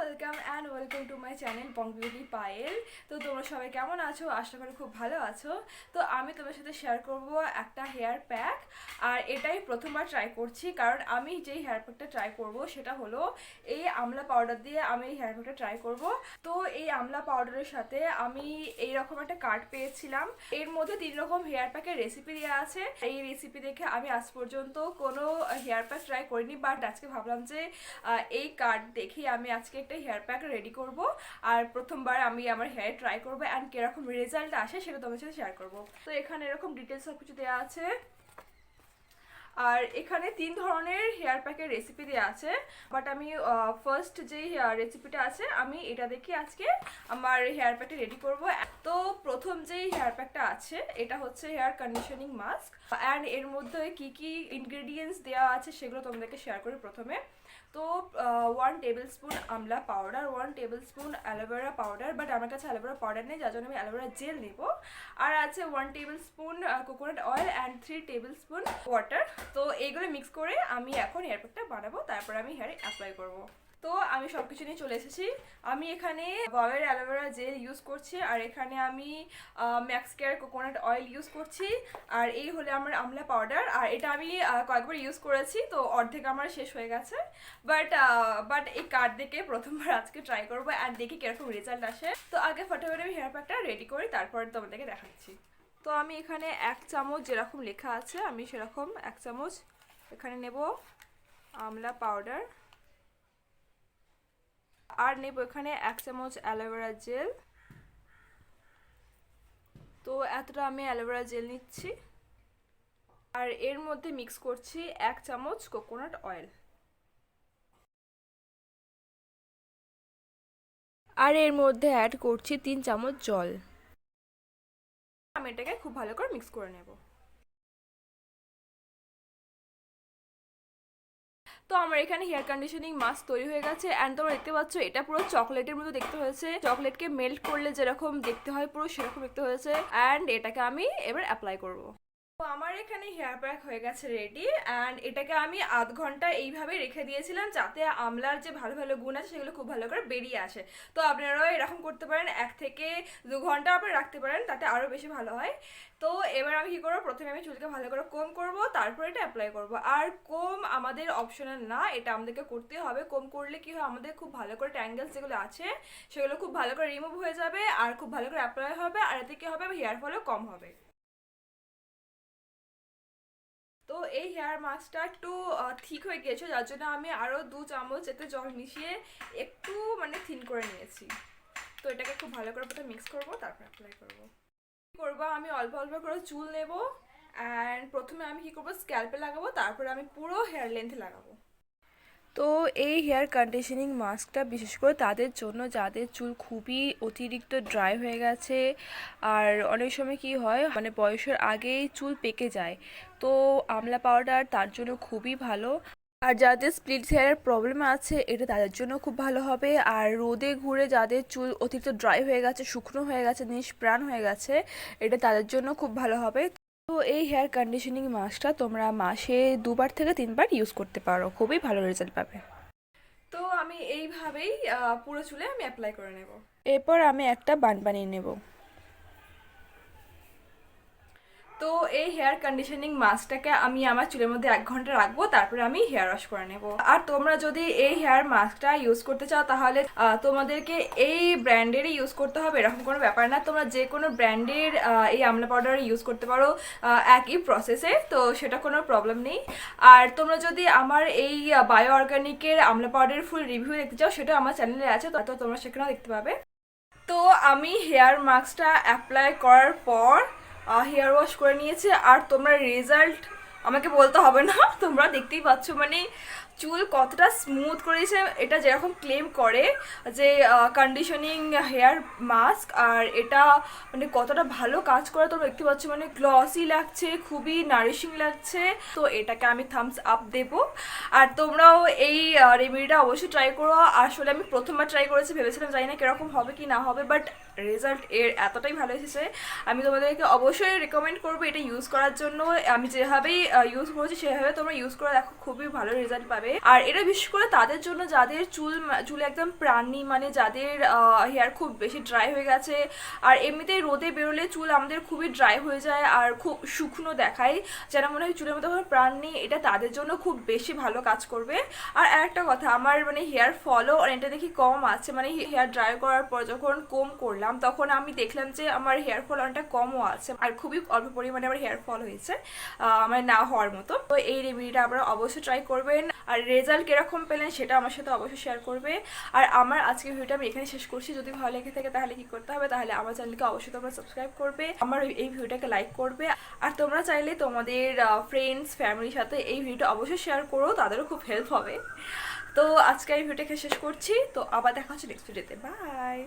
Welcome and welcome to my channel Bong beauty Payel. তো তোমরা সবাই কেমন আছো? আশা করি খুব ভালো আছো। তো আমি তোমার সাথে শেয়ার করব একটা হেয়ার প্যাক, আর এটাই প্রথমবার ট্রাই করছি, কারণ আমি যেই হেয়ার প্যাকটা ট্রাই করব সেটা হলো এই আমলা পাউডার দিয়ে আমি এই হেয়ার প্যাকটা ট্রাই করব। তো এই আমলা পাউডারের সাথে আমি এইরকম একটা কার্ড পেয়েছিলাম, এর মধ্যে 3 রকম হেয়ার প্যাকের রেসিপি দেওয়া আছে। এই রেসিপি দেখে আমি আজ পর্যন্ত কোনো হেয়ার প্যাক ট্রাই করিনি, বাট আজকে ভাবলাম যে এই কার্ড দেখে আমি আজকে একটা হেয়ার প্যাক রেডি করব, আর প্রথমবার আমি আমার হেয়ার ট্রাই করবো অ্যান্ড কিরকম রেজাল্ট আসে সেটা তোমার সাথে শেয়ার করবো। তো এখানে এরকম ডিটেলস সব কিছু দেওয়া আছে, আর এখানে 3 ধরনের হেয়ার প্যাকের রেসিপি দেওয়া আছে, বাট আমি ফার্স্ট যে রেসিপিটা আছে আমি এটা দেখে আজকে আমার হেয়ার প্যাকটা রেডি করব। তো প্রথম যেই হেয়ার প্যাকটা আছে এটা হচ্ছে হেয়ার কন্ডিশনিং মাস্ক, অ্যান্ড এর মধ্যে কি কি ইনগ্রেডিয়েন্টস দেওয়া আছে সেগুলো তোমাদেরকে শেয়ার করি প্রথমে। তো 1 table spoon Amla powder, 1 table spoon aloe vera powder, but আমার কাছে অ্যালোভেরা পাউডার নেই, যার জন্য আমি অ্যালোভেরা জেল নেব। আর আছে 1 table spoon coconut oil and 3 table spoon water. তো এইগুলো মিক্স করে আমি এখন হেয়ার প্যাকটা বানাবো, তারপর আমি হেয়ারে অ্যাপ্লাই করব। তো আমি সব কিছু নিয়ে চলে এসেছি। আমি এখানে বাওয়ের অ্যালোভেরা জেল ইউজ করছি, আর এখানে আমি max care coconut oil use করছি, আর এই হলো আমার আমলা পাউডার। আর এটা আমি কয়েকবার ইউজ করেছি, তো অর্ধেক আমার শেষ হয়ে গেছে। বাট এই কার্ড দেখে প্রথমবার আজকে ট্রাই করবো অ্যান্ড দেখি কিরকম রেজাল্ট আসে। তো আগে ফটোফট আমি হেয়ার প্যাকটা রেডি করি, তারপর তোমাদেরকে দেখাচ্ছি। তো আমি এখানে 1 চামচ যেরকম লেখা আছে আমি সেরকম 1 চামচ এখানে নেব আমলা পাউডার, আর নেব এখানে 1 চামচ অ্যালোভেরা জেল। তো এতটা আমি অ্যালোভেরা জেল নিচ্ছি, আর এর মধ্যে মিক্স করছি 1 চামচ কোকোনাট অয়েল, আর এর মধ্যে অ্যাড করছি 3 চামচ জল। আমি এটাকে খুব ভালো করে মিক্স করে নেব। তো আমার এখানে হেয়ার কন্ডিশনিং মাস্ক তৈরি হয়ে গেছে, অ্যান্ড তোমরা দেখতে পাচ্ছ এটা পুরো চকলেটের মতো দেখতে হয়েছে, চকলেটকে মেল্ট করলে যেরকম দেখতে হয় পুরো সেরকম দেখতে হয়েছে। অ্যান্ড এটাকে আমি এবার অ্যাপ্লাই করব। তো আমার এখানে হেয়ার প্যাক হয়ে গেছে রেডি, অ্যান্ড এটাকে আমি আধ ঘন্টা এইভাবে রেখে দিয়েছিলাম যাতে আমলার যে ভালো ভালো গুণ আছে সেগুলো খুব ভালো করে বেরিয়ে আসে। তো আপনারাও এরকম করতে পারেন, 1 থেকে 2 ঘন্টা আপনি রাখতে পারেন, তাতে আরও বেশি ভালো হয়। তো এবার আমি কী করবো, প্রথমে আমি চুলকে ভালো করে কোম করব, তারপর এটা অ্যাপ্লাই করব। আর কোম আমাদের অপশনাল না, এটা আমাদেরকে করতে হবে। কোম করলে কি হয়, আমাদের খুব ভালো করে ট্যাঙ্গেলস যেগুলো আছে সেগুলো খুব ভালো করে রিমুভ হয়ে যাবে, আর খুব ভালো করে অ্যাপ্লাই হবে, আর এতে কী হবে, হেয়ার ফলও কম হবে। তো এই হেয়ার মাস্কটা একটু ঠিক হয়ে গিয়েছে, যার জন্য আমি আরও 2 চামচ এতে জল মিশিয়ে একটু মানে থিন করে নিয়েছি। তো এটাকে খুব ভালো করে প্রথমে মিক্স করবো, তারপর অ্যাপ্লাই করবো। কী করবো, আমি অল্প অল্প করে চুল নেব, অ্যান্ড প্রথমে আমি কী করবো, স্ক্যাল্পে লাগাবো, তারপরে আমি পুরো হেয়ার লেন্থে লাগাবো। তো এই হেয়ার কন্ডিশনিং মাস্কটা বিশেষ করে তাদের জন্য যাদের চুল খুবই অতিরিক্ত ড্রাই হয়ে গেছে, আর অনেক সময় কি হয় মানে বয়সের আগেই চুল পেকে যায়। তো আমলা পাউডার তার জন্য খুবই ভালো। আর যাদের স্প্লিট হেয়ারের প্রবলেম আছে এটা তাদের জন্য খুব ভালো হবে। আর রোদে ঘুরে যাদের চুল অতিরিক্ত ড্রাই হয়ে গেছে, শুকনো হয়ে গেছে, নিষ্প্রাণ হয়ে গেছে, এটা তাদের জন্য খুব ভালো হবে। তো এই হেয়ার কন্ডিশনিং মাস্কটা তোমরা মাসে 2বার থেকে 3বার ইউজ করতে পারো, খুবই ভালো রেজাল্ট পাবে। তো আমি এইভাবেই পুরো চুলে আমি অ্যাপ্লাই করে নেব। এরপর আমি একটা বান বানিয়ে নেব। তো এই হেয়ার কন্ডিশনিং মাস্কটাকে আমি আমার চুলের মধ্যে 1 ঘন্টা রাখবো, তারপরে আমি হেয়ার ওয়াশ করে নেব। আর তোমরা যদি এই হেয়ার মাস্কটা ইউজ করতে চাও তাহলে তোমাদেরকে এই ব্র্যান্ডেরই ইউজ করতে হবে এরকম কোনো ব্যাপার না, তোমরা যে কোনো ব্র্যান্ডের এই আমলা পাউডার ইউজ করতে পারো একই প্রসেসে, তো সেটা কোনো প্রবলেম নেই। আর তোমরা যদি আমার এই বায়ো অর্গানিকের আমলা পাউডারের ফুল রিভিউ দেখতে চাও সেটা আমার চ্যানেলে আছে, তো তোমরা সেখানেও দেখতে পাবে। তো আমি হেয়ার মাস্কটা অ্যাপ্লাই করার পর হেয়ার ওয়াশ করে নিয়েছি, আর তোমরা রেজাল্ট আমাকে বলতে হবে না, তোমরা দেখতেই পাচ্ছ মানে চুল কতটা স্মুথ করেছে। এটা যেরকম ক্লেম করে যে কন্ডিশনিং হেয়ার মাস্ক, আর এটা মানে কতটা ভালো কাজ করে তোমরা দেখতে পাচ্ছ, মানে গ্লসি লাগছে, খুবই নারিশিং লাগছে। তো এটাকে আমি থামস আপ দেব। আর তোমরাও এই রেমেডিটা অবশ্যই ট্রাই করো। আসলে আমি প্রথমবার ট্রাই করেছি, ভেবেছিলাম জানি না কীরকম হবে কি না হবে, বাট রেজাল্ট এর এতটাই ভালো এসেছে আমি তোমাদেরকে অবশ্যই রেকমেন্ড করবো এটা ইউজ করার জন্য। আমি যেভাবেই ইউজ করেছি সেভাবে তোমরা ইউজ করে দেখো, খুবই ভালো রেজাল্ট পাবে। যাবে। আর এটা বিশেষ করে তাদের জন্য যাদের চুল একদম প্রাণী, মানে যাদের হেয়ার খুব বেশি ড্রাই হয়ে গেছে। আর এমনিতেই রোদে বেরোলে চুল আমাদের খুবই ড্রাই হয়ে যায় আর খুব শুকনো দেখায়, যেন মনে হয় চুলের মধ্যে কোনো প্রাণ নেই। এটা তাদের জন্য খুব বেশি ভালো কাজ করবে। আর একটা কথা, আমার মানে হেয়ার ফলও অনেকটা দেখি কম আছে, মানে হেয়ার ড্রাই করার পর যখন কোম করলাম তখন আমি দেখলাম যে আমার হেয়ার ফল অনেকটা কমও আছে, আর খুবই অল্প পরিমাণে আমার হেয়ার ফল হয়েছে, মানে না হওয়ার মতো। তো এই রেমেডিটা আপনারা অবশ্যই ট্রাই করবেন, আর রেজাল্ট কিরকম পেলেন সেটা আমার সাথে অবশ্যই শেয়ার করবে। আর আমার আজকের ভিডিওটা আমি এখানে শেষ করছি। যদি ভালো লেগে থাকে তাহলে কি করতে হবে, তাহলে আমার চ্যানেলকে অবশ্যই তোমরা সাবস্ক্রাইব করবে, আমার এই ভিডিওটাকে লাইক করবে। আর তোমরা চাইলে তোমাদের ফ্রেন্ডস ফ্যামিলির সাথে এই ভিডিওটা অবশ্যই শেয়ার করো, তাদেরও খুব হেল্প হবে। তো আজকে এই ভিডিওটাকে শেষ করছি, তো আবার দেখা হচ্ছে নেক্সট ভিডিওতে। বাই।